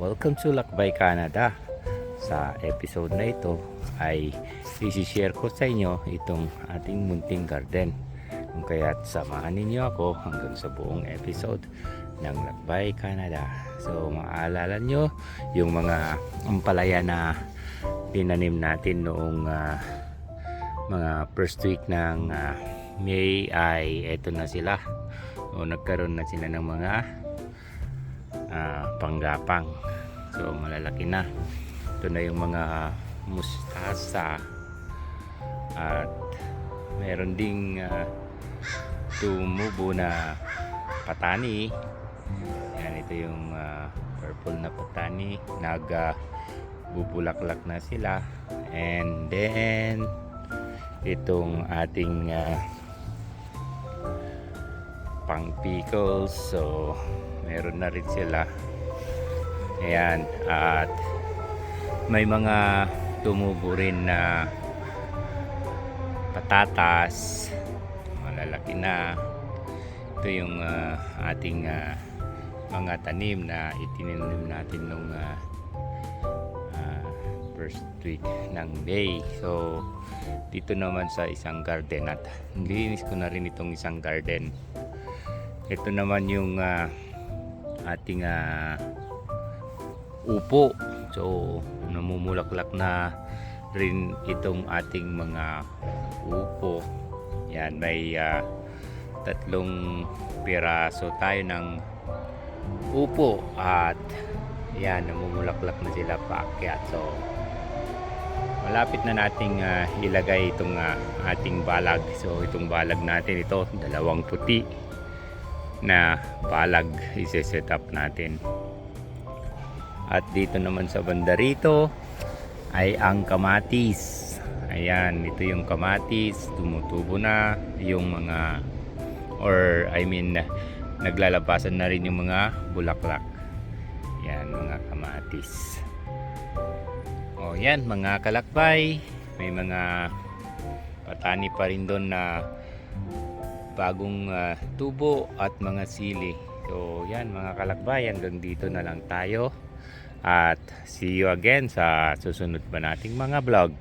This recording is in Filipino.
Welcome to Lakbay Canada. Sa episode na ito ay isi-share ko sa inyo itong ating munting garden. Kung kaya't samahan ninyo ako hanggang sa buong episode ng Lakbay Canada. So maaalala nyo yung mga ampalaya na tinanim natin noong mga first week ng May ay eto na sila. O nagkaroon na sila ng mga panggapang. So malalaki na. Ito na yung mga mustasa at meron ding tumubo na patani. Yan, ito yung purple na patani. Bubulaklak na sila. And then itong ating pang pickles, so meron na rin sila. Ayan, at may mga tumubo rin na patatas, malalaki na. Ito yung ating mga tanim na itinanim natin nung first week ng May. So dito naman sa isang garden, at nilinis ko na rin itong isang garden. Ito naman yung ating upo. So namumulaklak na rin itong ating mga upo. Yan, may tatlong piraso tayo ng upo at yan, namumulaklak na sila paakyat. So malapit na nating ilagay itong ating balag. So itong balag natin, ito dalawang puti na balag isi-set up natin. At dito naman sa banda rito ay ang kamatis. Ayan, ito yung kamatis, tumutubo na yung mga, or I mean naglalabasan na rin yung mga bulaklak. Yan, mga kamatis. O yan, mga kalakbay, may mga patani pa rin doon na bagong tubo at mga sili. So yan, mga kalakbay, hanggang dito na lang tayo. At see you again sa susunod pa nating mga vlog.